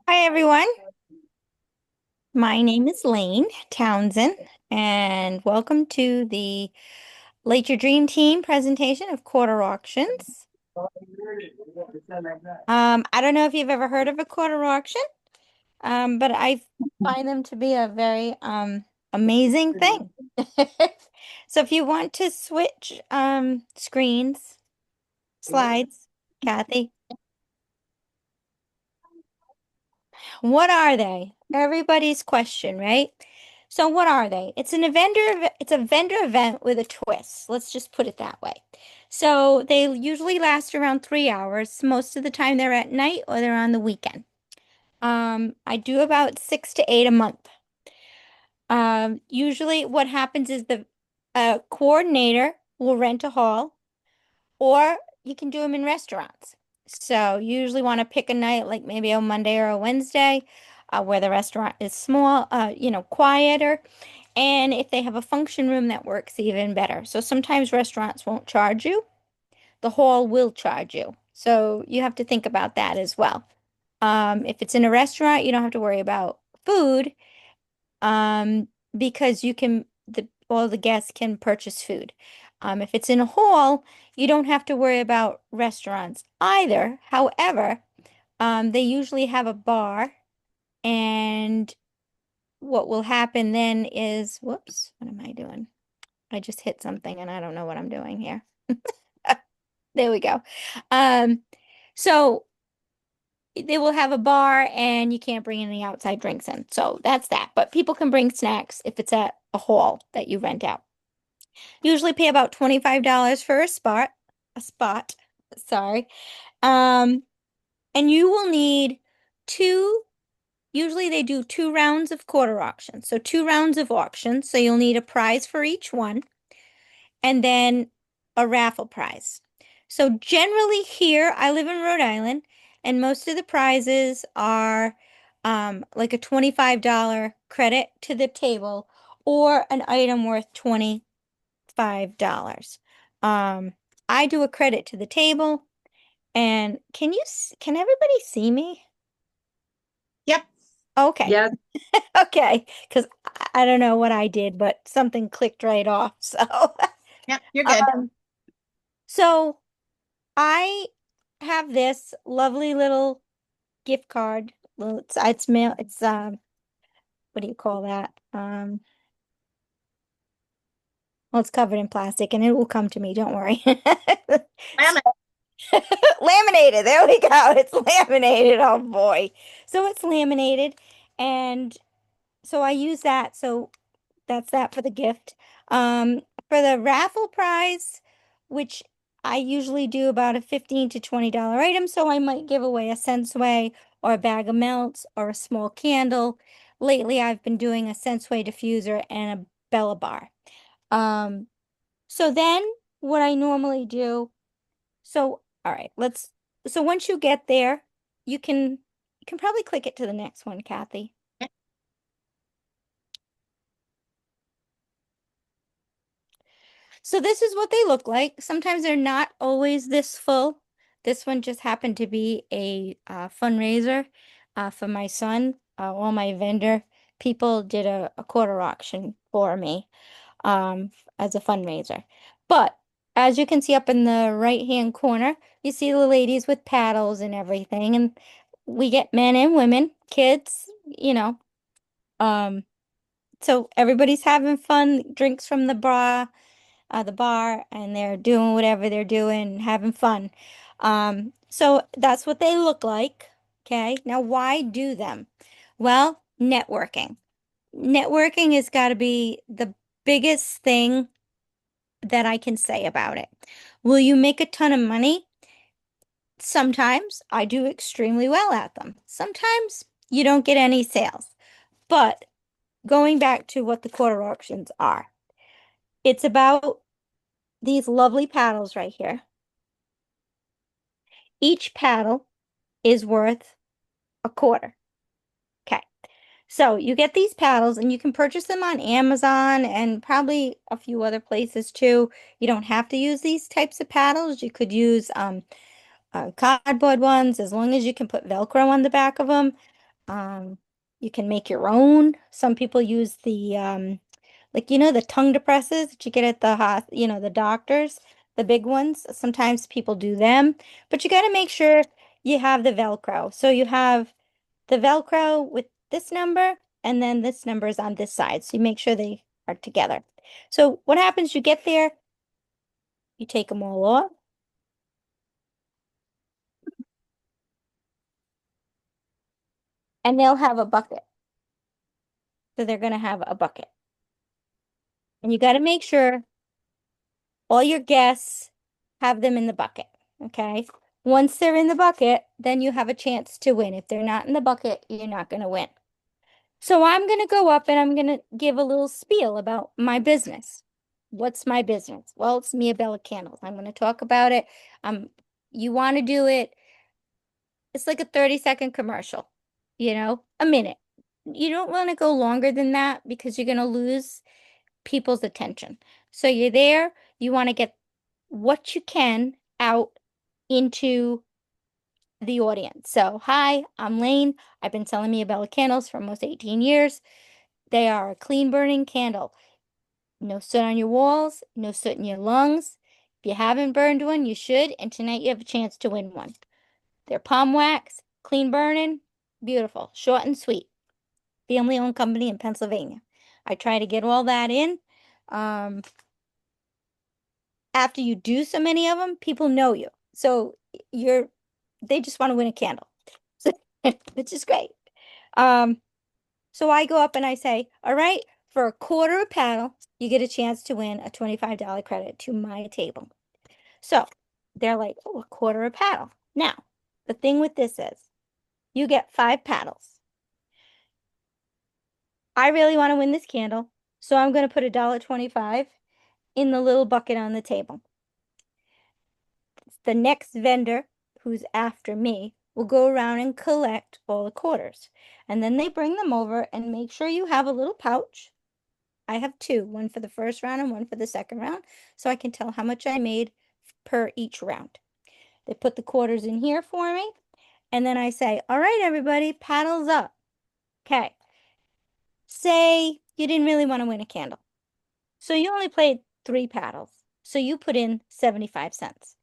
Hi, everyone. My name is Lane Townsend, and welcome to the Late Your Dream Team presentation of quarter auctions. I don't know if you've ever heard of a quarter auction, but I find them to be a very amazing thing. So if you want to switch screens, slides, Kathy, what are they? Everybody's question, right? So what are they? It's a vendor event with a twist. Let's just put it that way. So they usually last around 3 hours. Most of the time they're at night or they're on the weekend. I do about 6 to 8 a month. Usually what happens is the coordinator will rent a hall, or you can do them in restaurants. So you usually want to pick a night, like maybe a Monday or a Wednesday, where the restaurant is small, quieter. And if they have a function room, that works even better. So sometimes restaurants won't charge you. The hall will charge you. So you have to think about that as well. If it's in a restaurant, you don't have to worry about food, because all the guests can purchase food. If it's in a hall, you don't have to worry about restaurants either. However, they usually have a bar, and what will happen then is, whoops, what am I doing? I just hit something and I don't know what I'm doing here. There we go. Um, so they will have a bar and you can't bring any outside drinks in. So that's that. But people can bring snacks if it's at a hall that you rent out. Usually pay about $25 for a spot, sorry. Um, and you will need two, usually they do 2 rounds of quarter auctions. So 2 rounds of auctions. So you'll need a prize for each one and then a raffle prize. So generally here, I live in Rhode Island, and most of the prizes are like a $25 credit to the table or an item worth $25. Um, I do a credit to the table, and can everybody see me? Yep. Okay. Yeah. Okay, because I don't know what I did, but something clicked right off. So, Yep. You're good. um, so I have this lovely little gift card. Well, it's mail. It's what do you call that? Well, it's covered in plastic, and it will come to me. Don't worry. Lemon. Laminated. There we go. It's laminated. Oh boy. So it's laminated, and so I use that. So that's that for the gift. For the raffle prize, which I usually do about a $15 to $20 item, so I might give away a Senseway or a bag of melts or a small candle. Lately, I've been doing a Senseway diffuser and a Bella bar. Um, so then what I normally do, so all right, so once you get there, you can probably click it to the next one, Kathy. So this is what they look like. Sometimes they're not always this full. This one just happened to be a fundraiser for my son. All my vendor people did a quarter auction for me as a fundraiser. But as you can see up in the right-hand corner, you see the ladies with paddles and everything. And we get men and women, kids, Um, so everybody's having fun, drinks from the bar, and they're doing whatever they're doing, having fun. So that's what they look like. Okay. Now, why do them? Well, networking. Networking has got to be the biggest thing that I can say about it. Will you make a ton of money? Sometimes I do extremely well at them. Sometimes you don't get any sales. But going back to what the quarter auctions are, it's about these lovely paddles right here. Each paddle is worth a quarter. Okay. So you get these paddles and you can purchase them on Amazon and probably a few other places too. You don't have to use these types of paddles. You could use cardboard ones as long as you can put Velcro on the back of them. Um, you can make your own. Some people use the like the tongue depressors that you get at the the doctors, the big ones. Sometimes people do them, but you got to make sure you have the Velcro. So you have the Velcro with this number, and then this number is on this side. So you make sure they are together. So what happens, you get there, you take them all off, and they'll have a bucket. So they're going to have a bucket. And you got to make sure all your guests have them in the bucket. Okay. Once they're in the bucket, then you have a chance to win. If they're not in the bucket, you're not going to win. So I'm going to go up and I'm going to give a little spiel about my business. What's my business? Well, it's Mia Bella Candles. I'm going to talk about it. You want to do it. It's like a 30-second commercial, a minute. You don't want to go longer than that because you're going to lose people's attention. So you're there, you want to get what you can out into the audience. So, hi, I'm Lane. I've been selling Mia Bella candles for almost 18 years. They are a clean burning candle. No soot on your walls, no soot in your lungs. If you haven't burned one, you should, and tonight you have a chance to win one. They're palm wax, clean burning, beautiful, short and sweet. Family owned company in Pennsylvania. I try to get all that in. Um, After you do so many of them, people know you. So they just want to win a candle, which is great. Um, so I go up and I say, all right, for a quarter a paddle, you get a chance to win a $25 credit to my table. So they're like, oh, a quarter a paddle. Now, the thing with this is you get 5 paddles. I really want to win this candle, so I'm going to put $1.25 in the little bucket on the table. The next vendor who's after me will go around and collect all the quarters. And then they bring them over and make sure you have a little pouch. I have two, one for the first round and one for the second round, so I can tell how much I made per each round. They put the quarters in here for me, and then I say, all right, everybody, paddles up. Okay. Say you didn't really want to win a candle. So you only played 3 paddles. So you put in 75 cents.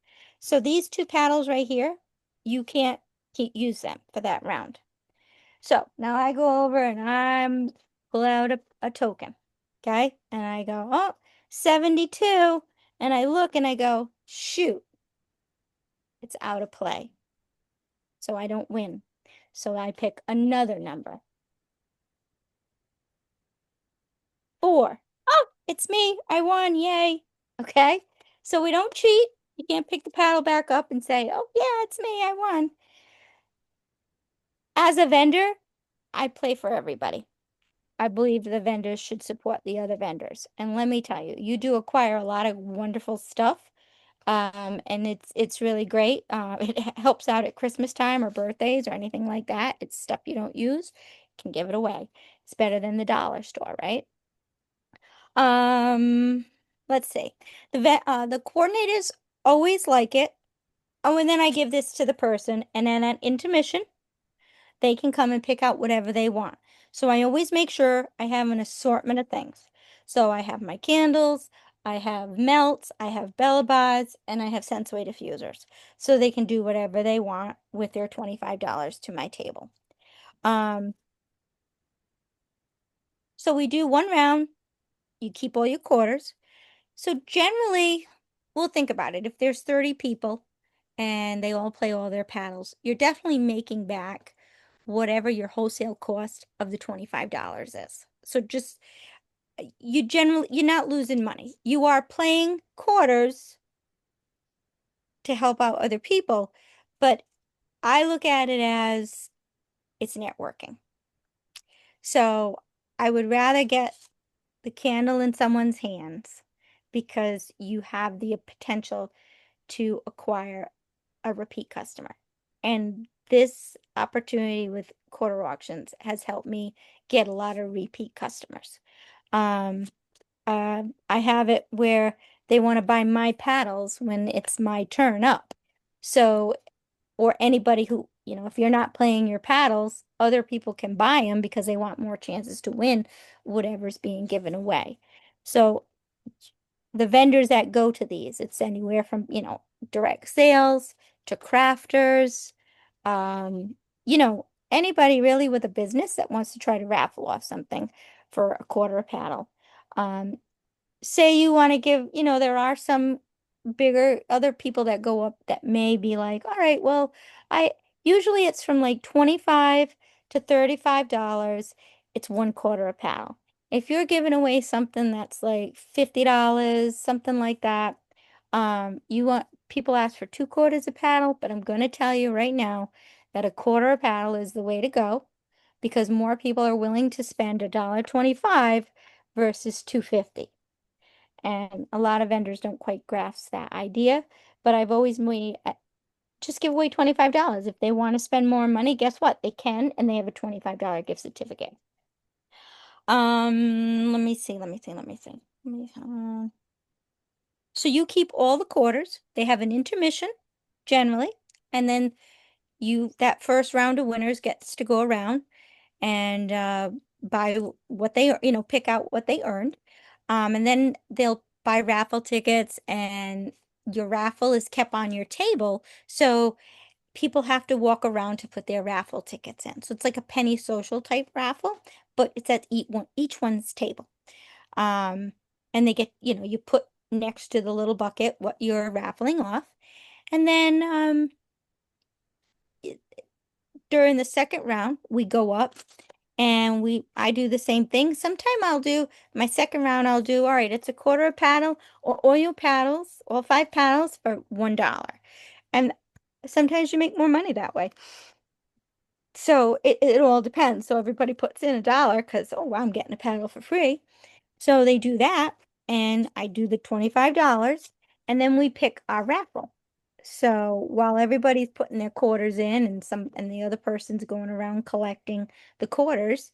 So these 2 paddles right here, you can't use them for that round. So now I go over and I'm pull out a token. Okay. And I go, oh, 72. And I look and I go, shoot, it's out of play. So I don't win. So I pick another number. 4. Oh, it's me. I won. Yay. Okay. So we don't cheat. You can't pick the paddle back up and say, oh, yeah, it's me. I won. As a vendor, I play for everybody. I believe the vendors should support the other vendors. And let me tell you, you do acquire a lot of wonderful stuff. And it's really great. It helps out at Christmas time or birthdays or anything like that. It's stuff you don't use, you can give it away. It's better than the dollar store, right? Um, let's see. The coordinators always like it. Oh, and then I give this to the person, and then at intermission, they can come and pick out whatever they want. So I always make sure I have an assortment of things. So I have my candles, I have melts, I have Bella Bars, and I have Senseway diffusers. So they can do whatever they want with their $25 to my table. Um, so we do one round, you keep all your quarters. So generally, we'll think about it. If there's 30 people and they all play all their paddles, you're definitely making back whatever your wholesale cost of the $25 is. So just you're not losing money. You are playing quarters to help out other people, but I look at it as it's networking. So I would rather get the candle in someone's hands because you have the potential to acquire a repeat customer. And this opportunity with quarter auctions has helped me get a lot of repeat customers. Um, I have it where they want to buy my paddles when it's my turn up. So, or anybody who, if you're not playing your paddles, other people can buy them because they want more chances to win whatever's being given away. So the vendors that go to these, it's anywhere from, direct sales to crafters, anybody really with a business that wants to try to raffle off something for a quarter paddle. Um, Say you want to give, there are some bigger other people that go up that may be like, all right, well, I usually it's from like 25 to $35. It's one quarter a paddle. If you're giving away something that's like $50, something like that, you want people ask for two quarters a paddle, but I'm going to tell you right now that a quarter a paddle is the way to go because more people are willing to spend $1.25 versus 2.50. And a lot of vendors don't quite grasp that idea, but I've always made just give away $25. If they want to spend more money, guess what? They can, and they have a $25 gift certificate. Let me see, let me see, let me see. So you keep all the quarters. They have an intermission generally, and then that first round of winners gets to go around and buy what they, pick out what they earned. And then they'll buy raffle tickets and your raffle is kept on your table. So people have to walk around to put their raffle tickets in. So it's like a penny social type raffle, but it's at each one's table. Um, and they get, you put next to the little bucket what you're raffling off. And then during the second round, we go up and I do the same thing. Sometime I'll do my second round, I'll do, all right, it's a quarter a paddle or oil paddles, all five paddles for $1. And sometimes you make more money that way. So it all depends. So everybody puts in $1 because, oh, wow, I'm getting a paddle for free. So they do that, and I do the $25, and then we pick our raffle. So while everybody's putting their quarters in and the other person's going around collecting the quarters,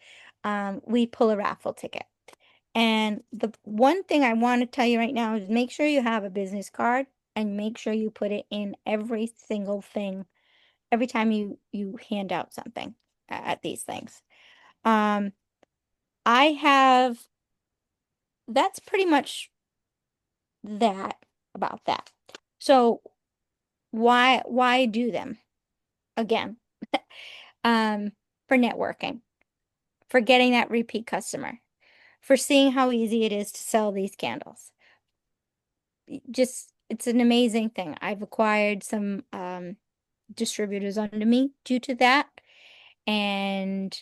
we pull a raffle ticket. And the one thing I want to tell you right now is make sure you have a business card and make sure you put it in every single thing every time you hand out something at these things. Um, I have that's pretty much that about that. So why do them again? Um, for networking, for getting that repeat customer, for seeing how easy it is to sell these candles. Just it's an amazing thing. I've acquired some distributors under me due to that, and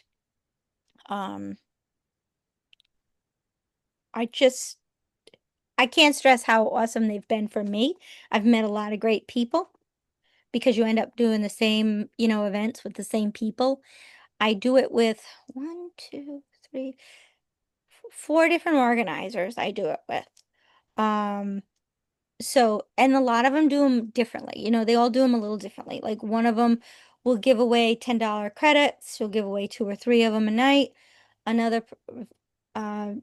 um, I just I can't stress how awesome they've been for me. I've met a lot of great people because you end up doing the same, events with the same people. I do it with one, two, three, four different organizers I do it with. Um, and a lot of them do them differently. They all do them a little differently. Like one of them will give away $10 credits. She'll give away two or three of them a night. Another uh,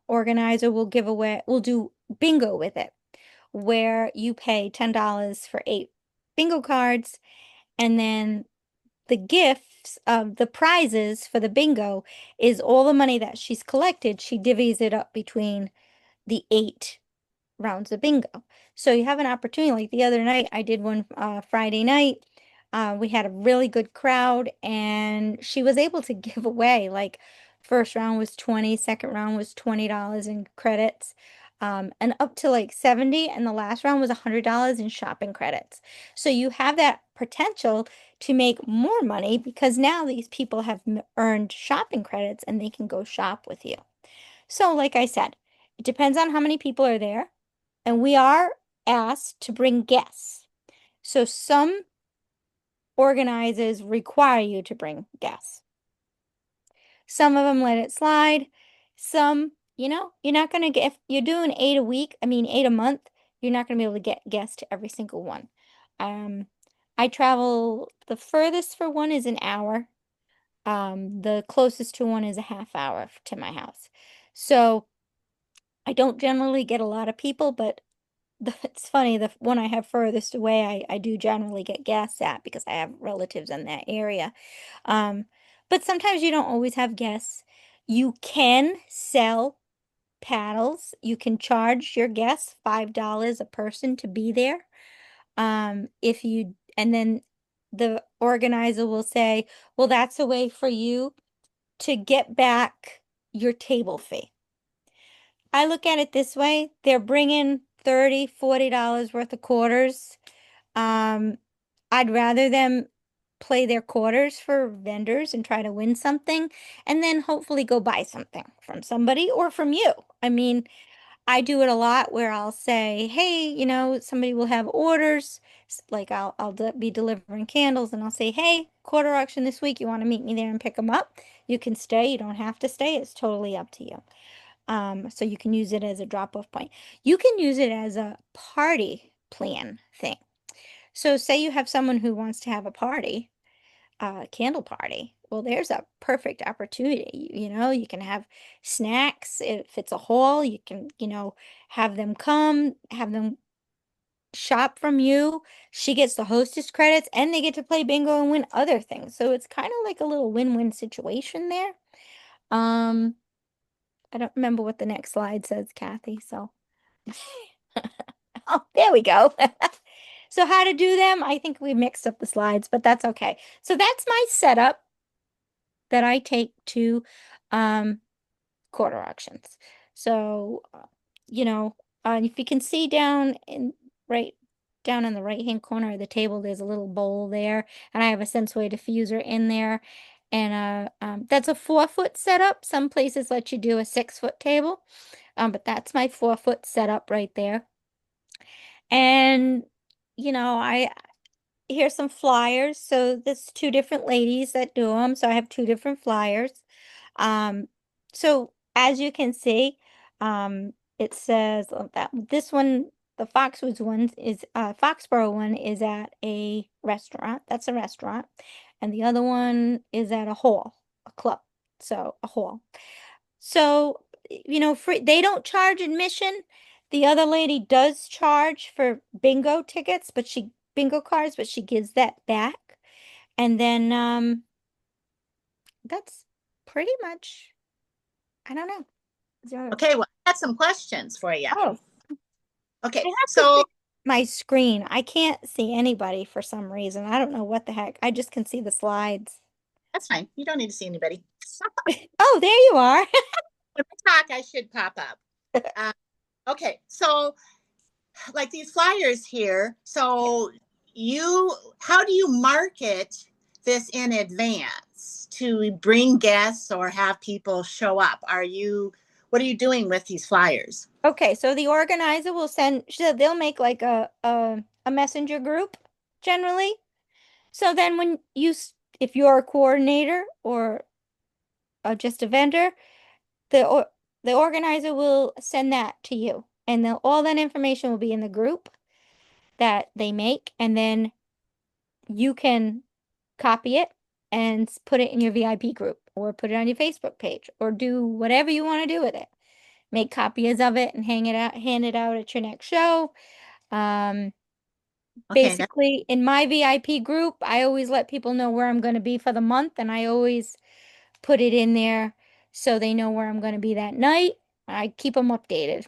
organizer will do bingo with it, where you pay $10 for 8 bingo cards, and then the gifts of the prizes for the bingo is all the money that she's collected. She divvies it up between the 8 rounds of bingo. So you have an opportunity. Like the other night, I did one Friday night. We had a really good crowd, and she was able to give away like first round was 20, second round was $20 in credits, and up to like 70, and the last round was $100 in shopping credits. So you have that potential to make more money because now these people have earned shopping credits and they can go shop with you. So, like I said, it depends on how many people are there. And we are asked to bring guests. So some organizers require you to bring guests. Some of them let it slide. Some, you're not going to get, if you're doing 8 a week, I mean, 8 a month, you're not going to be able to get guests to every single one. Um, I travel, the furthest for one is an hour. The closest to one is a half hour to my house. So I don't generally get a lot of people, but it's funny, the one I have furthest away, I do generally get guests at because I have relatives in that area. Um, but sometimes you don't always have guests. You can sell paddles. You can charge your guests $5 a person to be there. If you, and then the organizer will say, well, that's a way for you to get back your table fee. I look at it this way, they're bringing $30, $40 worth of quarters. Um, I'd rather them play their quarters for vendors and try to win something and then hopefully go buy something from somebody or from you. I mean, I do it a lot where I'll say, hey, somebody will have orders, like I'll be delivering candles and I'll say, hey, quarter auction this week. You want to meet me there and pick them up? You can stay. You don't have to stay. It's totally up to you. So you can use it as a drop-off point. You can use it as a party plan thing. So say you have someone who wants to have a party, a candle party. Well, there's a perfect opportunity. You can have snacks. If it's a hall, you can, have them come, have them shop from you. She gets the hostess credits and they get to play bingo and win other things. So it's kind of like a little win-win situation there. Um, I don't remember what the next slide says, Kathy. So, oh, there we go. So how to do them? I think we mixed up the slides, but that's okay. So that's my setup that I take to um, quarter auctions. So, if you can see right down in the right-hand corner of the table, there's a little bowl there, and I have a Sensoy diffuser in there. And that's a 4-foot setup. Some places let you do a 6-foot table, but that's my 4-foot setup right there. And I here's some flyers. So there's two different ladies that do them. So I have two different flyers. Um, so as you can see, it says that this one, the Foxwoods one is Foxborough one is at a restaurant. That's a restaurant. And the other one is at a hall, a club. So a hall. So, free, they don't charge admission. The other lady does charge for bingo cards, but she gives that back. And then that's pretty much, I don't know. Okay, well, I got some questions for you. Oh, I Okay, have to so fix my screen. I can't see anybody for some reason. I don't know what the heck. I just can see the slides. that's fine. You don't need to see anybody. Oh, there you are. When I talk, I should pop up. Okay, so like these flyers here, so how do you market this in advance to bring guests or have people show up? What are you doing with these flyers? Okay, so the organizer will they'll make like a messenger group generally. So then if you're a coordinator or just a vendor, the organizer will send that to you. And all that information will be in the group that they make. And then you can copy it and put it in your VIP group or put it on your Facebook page or do whatever you want to do with it. Make copies of it and hand it out at your next show. Um, Okay, Basically, in my VIP group, I always let people know where I'm going to be for the month, and I always put it in there so they know where I'm going to be that night. I keep them updated.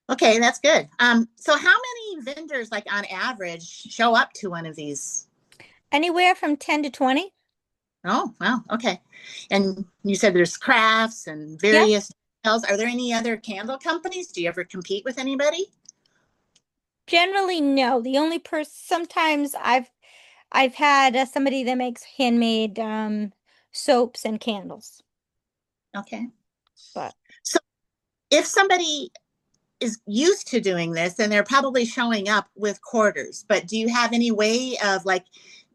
okay, that's good. So how many vendors, like on average, show up to one of these? Anywhere from 10 to 20. Oh, wow. Okay. And you said there's crafts and Yep. various details. Are there any other candle companies? Do you ever compete with anybody? Generally, no. The only person sometimes I've had somebody that makes handmade soaps and candles, Okay. but So if somebody is used to doing this, then they're probably showing up with quarters. But do you have any way of like,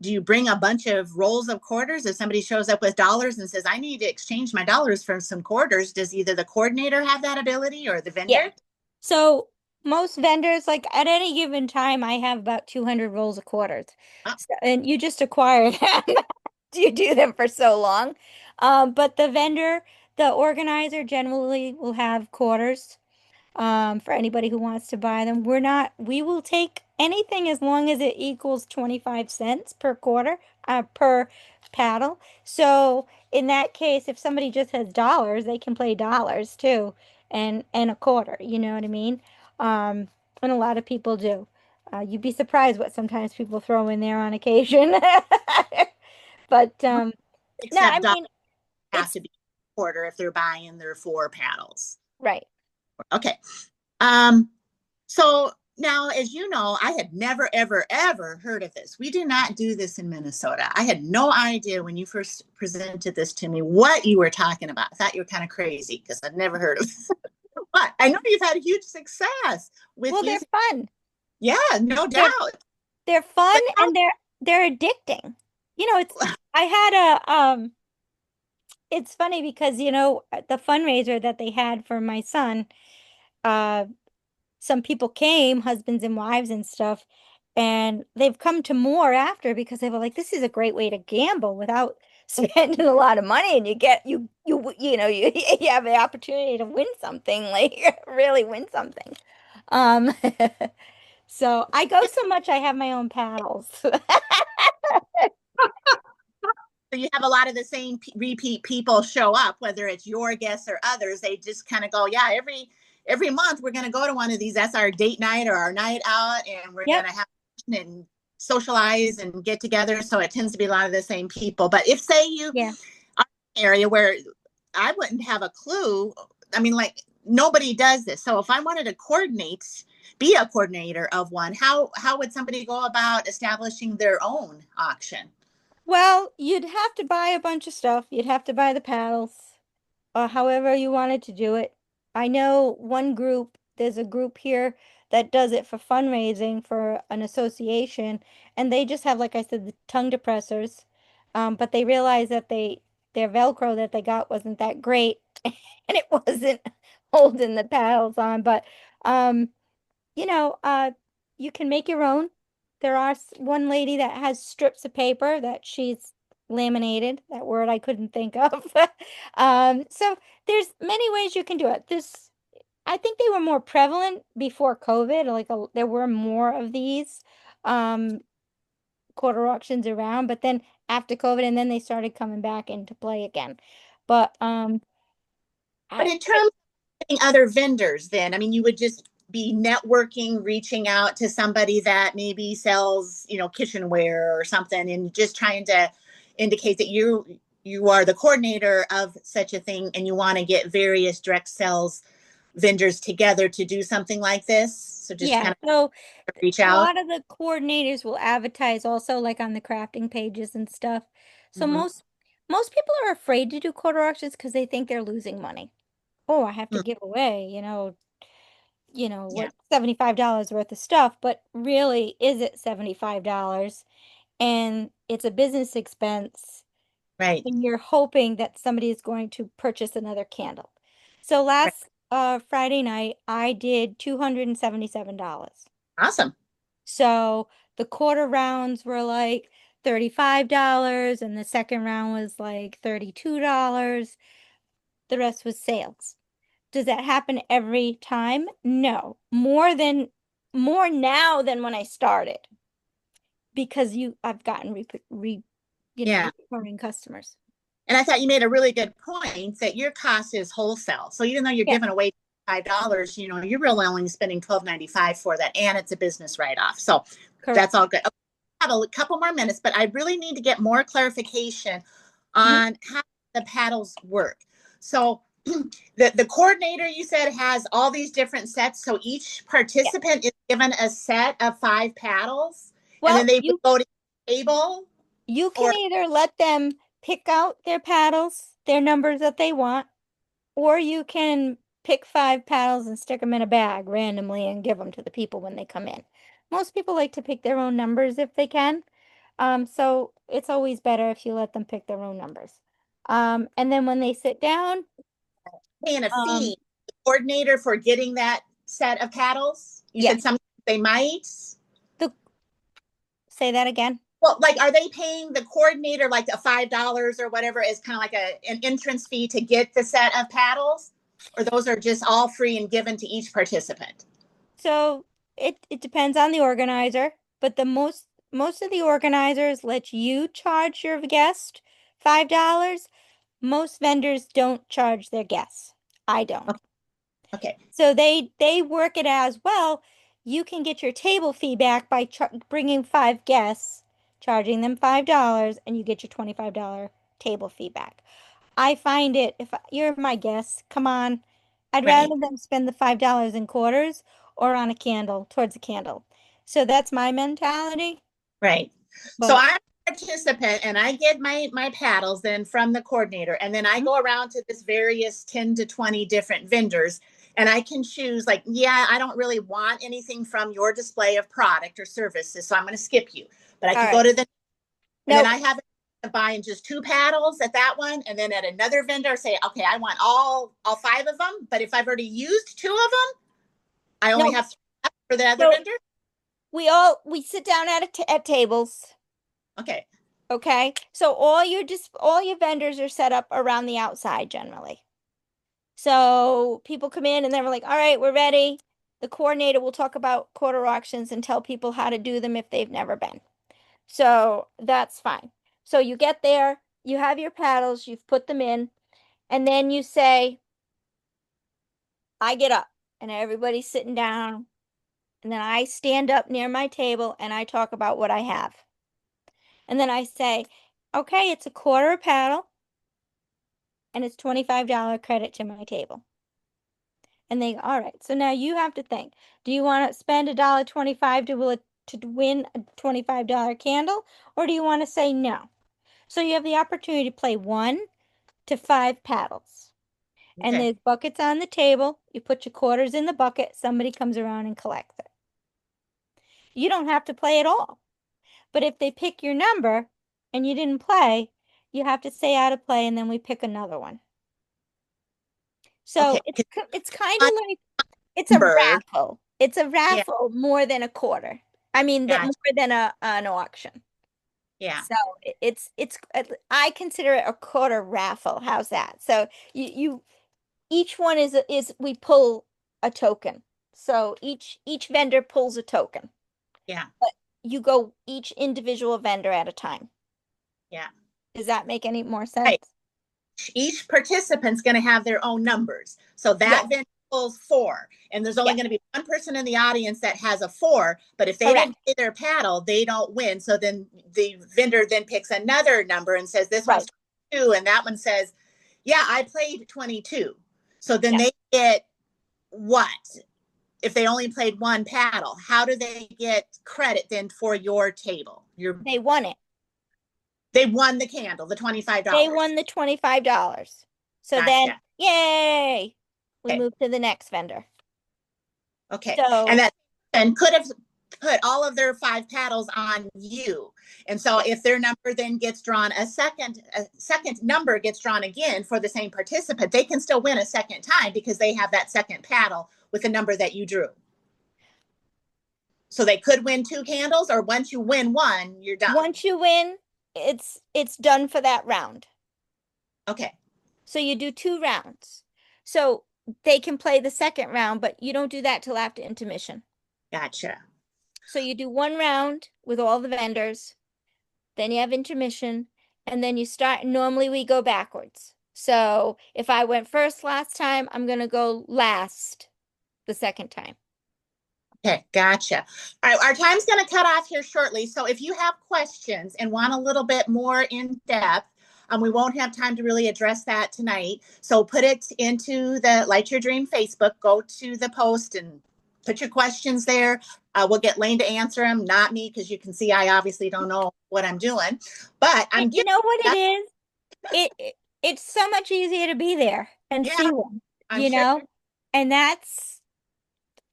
do you bring a bunch of rolls of quarters? If somebody shows up with dollars and says, I need to exchange my dollars for some quarters, does either the coordinator have that ability or the yeah. vendor? So most vendors, like at any given time, I have about 200 rolls of quarters. Uh, So, and you just acquire them. You do them for so long. But the vendor, the organizer generally will have quarters for anybody who wants to buy them. We will take anything as long as it equals 25 cents per quarter, per paddle. So in that case, if somebody just has dollars, they can play dollars too, and a quarter, you know what I mean? Um, and a lot of people do. You'd be surprised what sometimes people throw in there on occasion. But no, I Except dogs mean, have it's to be a quarter if they're buying their four paddles. right. Okay. Um, so now, as you know, I had never, ever, ever heard of this. We do not do this in Minnesota. I had no idea when you first presented this to me what you were talking about. I thought you were kind of crazy because I'd never heard of it. But I know you've had a huge success with Well, they're using, fun. yeah, no They're doubt. they're fun But how, and they're addicting. It's I had a it's funny because the fundraiser that they had for my son, uh some people came, husbands and wives and stuff, and they've come to more after because they were like, this is a great way to gamble without spending a lot of money, and you get you have the opportunity to win something, like really win something. Um so I go so much I have my own paddles. so you have a lot of the same repeat people show up, whether it's your guests or others. They just kind of go, yeah, every month we're going to go to one of these. That's our date night or our night out, and we're going Yep. to have and socialize and get together. So it tends to be a lot of the same people. But if say you Yeah. are in an area where I wouldn't have a clue, I mean, like nobody does this. So if I wanted to be a coordinator of one, how would somebody go about establishing their own auction? Well, you'd have to buy a bunch of stuff. You'd have to buy the paddles, however you wanted to do it. I know there's a group here that does it for fundraising for an association, and they just have, like I said, the tongue depressors. But they realized that their Velcro that they got wasn't that great, and it wasn't holding the paddles on. But um, you know, you can make your own. There are one lady that has strips of paper that she's laminated, that word I couldn't think of. So there's many ways you can do it. I think they were more prevalent before COVID, like there were more of these um, quarter auctions around, but then after COVID, and then they started coming back into play again. But But I, in terms of other vendors, then, I mean, you would just be networking, reaching out to somebody that maybe sells, kitchenware or something, and just trying to indicate that you are the coordinator of such a thing, and you want to get various direct sales vendors together to do something like this. So just yeah, kind so of reach a out. lot of the coordinators will advertise also, like on the crafting pages and stuff. So Mm-hmm. most people are afraid to do quarter auctions because they think they're losing money. Oh, I have to Mm, give away, yeah, what, $75 worth of stuff, but really, is it $75? And it's a business expense, right, and you're hoping that somebody is going to purchase another candle. So right. last Friday night, I did $277. Awesome. So the quarter rounds were like $35, and the second round was like $32. The rest was sales. Does that happen every time? No. More now than when I started, because I've gotten Yeah. recurring customers. And I thought you made a really good point that your cost is wholesale. So even though you're Yeah, giving away $5, you're really only spending $12.95 for that, and it's a business write-off. So correct. that's all good. Okay, I have a couple more minutes, but I really need to get more clarification Mhm. on how the paddles work. So the coordinator you said has all these different sets. So each Yeah. participant is given a set of five paddles, and then Well, they would go to the table you or can either let them pick out their paddles, their numbers that they want, or you can pick 5 paddles and stick them in a bag randomly and give them to the people when they come in. Most people like to pick their own numbers if they can. So it's always better if you let them pick their own numbers. And then when they sit down, paying a um, fee, the coordinator for getting that set of paddles? You said Yes. some they might. The Say that again. Well, like, are they paying the coordinator like a $5 or whatever as kind of like an entrance fee to get the set of paddles? Or those are just all free and given to each participant? So it depends on the organizer, but the most of the organizers let you charge your guest $5. Most vendors don't charge their guests. I don't. Okay. So they work it as well. You can get your table fee back by bringing 5 guests, charging them $5, and you get your $25 table fee back. I find it, if you're my guest, come on, I'd Right. rather them spend the $5 in quarters or on a candle, towards a candle. So that's my mentality. Right. So But I'm a participant and I get my paddles then from the coordinator. And then I go around to this various 10 to 20 different vendors and I can choose like, yeah, I don't really want anything from your display of product or services. So I'm going to skip you. But I all can go right. to the and then Nope. I have buying just 2 paddles at that one. And then at another vendor say, okay, I want all 5 of them. But if I've already used 2 of them, I only No. have 3 left for the other So vendor. we sit down at tables. Okay. Okay. So all your vendors are set up around the outside generally. So people come in and they're like, all right, we're ready. The coordinator will talk about quarter auctions and tell people how to do them if they've never been. So that's fine. So you get there, you have your paddles, you've put them in, and then you say, I get up, and everybody's sitting down, and then I stand up near my table and I talk about what I have. And then I say, okay, it's a quarter a paddle, and it's $25 credit to my table. And they go, all right, so now you have to think, do you want to spend $1.25 to win a $25 candle, or do you want to say no? So you have the opportunity to play 1 to 5 paddles. And Okay. there's buckets on the table. You put your quarters in the bucket, somebody comes around and collects it. You don't have to play at all. But if they pick your number and you didn't play, you have to stay out of play and then we pick another one. So Okay. it's kind of like it's a Number. raffle. It's a Yeah. raffle more than a quarter. I mean, that more Gotcha. than an auction. Yeah. So it's I consider it a quarter raffle. How's that? So you each one is we pull a token. So each vendor pulls a token. Yeah. But you go each individual vendor at a time. Yeah. Does that make any more sense? Right. Each participant's going to have their own numbers. So Yes, that vendor pulls 4, and there's only yes, going to be one person in the audience that has a 4. But if they correct. didn't play their paddle, they don't win. So then the vendor then picks another number and says, "This one's Right. 22," and that one says, "Yeah, I played 22." So then Yeah. they get what? If they only played one paddle, how do they get credit then for your table? They won it. They won the candle, the $25. They won the $25. So then, Gotcha. yay, we Okay. move to the next vendor. Okay. And So, that and could have put all of their 5 paddles on you. And so yes, if their number then gets drawn a second number gets drawn again for the same participant, they can still win a second time because they have that second paddle with the number that you drew. So they could win 2 candles, or once you win one, you're done. once you win, it's done for that round. Okay. So you do 2 rounds. So they can play the second round, but you don't do that till after intermission. Gotcha. So you do 1 round with all the vendors, then you have intermission, and then you start. Normally we go backwards. So if I went first last time, I'm gonna go last the second time. Okay, gotcha. All right, our time's going to cut off here shortly. So if you have questions and want a little bit more in depth, we won't have time to really address that tonight. So put it into the Light Your Dream Facebook. Go to the post and put your questions there. We'll get Lane to answer them, not me, because you can see I obviously don't know what I'm doing. But I'm You giving know what it that. is? It's so much easier to be there and Yeah, see one, I'm sure. And that's,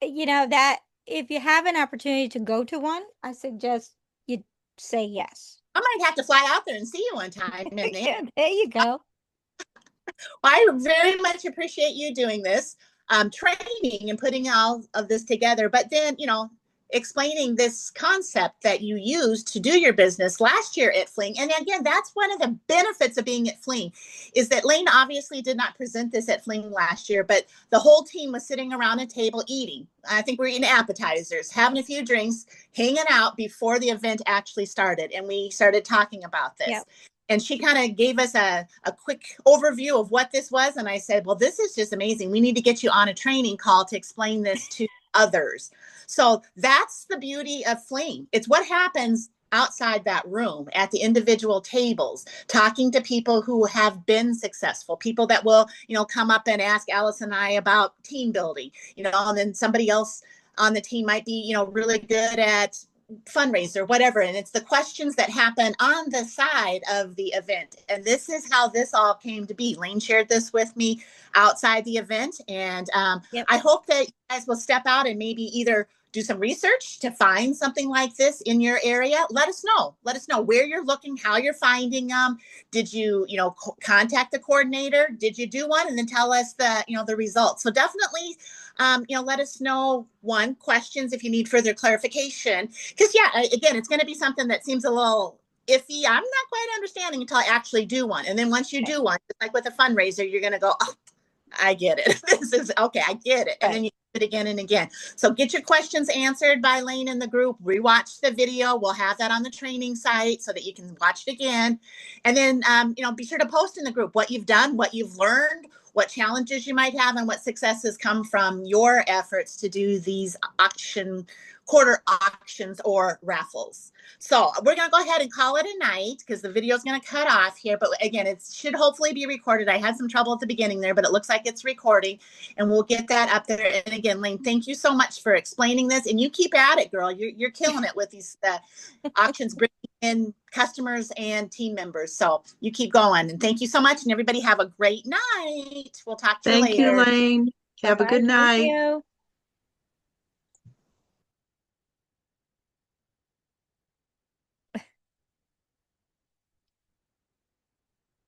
that if you have an opportunity to go to one, I suggest you say yes. I might have to fly out there and see you one time. Yeah, there you go. I very much appreciate you doing this. training and putting all of this together. But then, explaining this concept that you used to do your business last year at Fling. And again, that's one of the benefits of being at Fling, is that Lane obviously did not present this at Fling last year, but the whole team was sitting around a table eating. I think we're eating appetizers, having a few drinks, hanging out before the event actually started. And we started talking about this. Yep. And she kind of gave us a quick overview of what this was. And I said, well, this is just amazing. We need to get you on a training call to explain this to others. So that's the beauty of Fling. It's what happens outside that room at the individual tables, talking to people who have been successful, people that will, come up and ask Alice and I about team building, and then somebody else on the team might be, really good at fundraiser, whatever. And it's the questions that happen on the side of the event. And this is how this all came to be. Lane shared this with me outside the event. And I hope that you guys will step out and maybe either do some research to find something like this in your area. Let us know. Let us know where you're looking, how you're finding them. Did you, contact the coordinator? Did you do one? And then tell us the results. So definitely, let us know, one, questions if you need further clarification. Because, again, it's going to be something that seems a little iffy. I'm not quite understanding until I actually do one. And then once you do one, like with a fundraiser, you're going to go, oh, I get it. This is okay. I get it. And then you do it again and again. So get your questions answered by Lane in the group. Rewatch the video. We'll have that on the training site so that you can watch it again. And then, be sure to post in the group what you've done, what you've learned, what challenges you might have, and what successes come from your efforts to do these quarter auctions or raffles. So we're going to go ahead and call it a night because the video is going to cut off here. But again, it should hopefully be recorded. I had some trouble at the beginning there, but it looks like it's recording and we'll get that up there. And again, Lane, thank you so much for explaining this. And you keep at it, girl. You're killing it with these auctions, bringing in customers and team members. So you keep going. And thank you so much. And everybody have a great night. We'll talk to you later. Thank you, Lane. Have a good night. Thank you.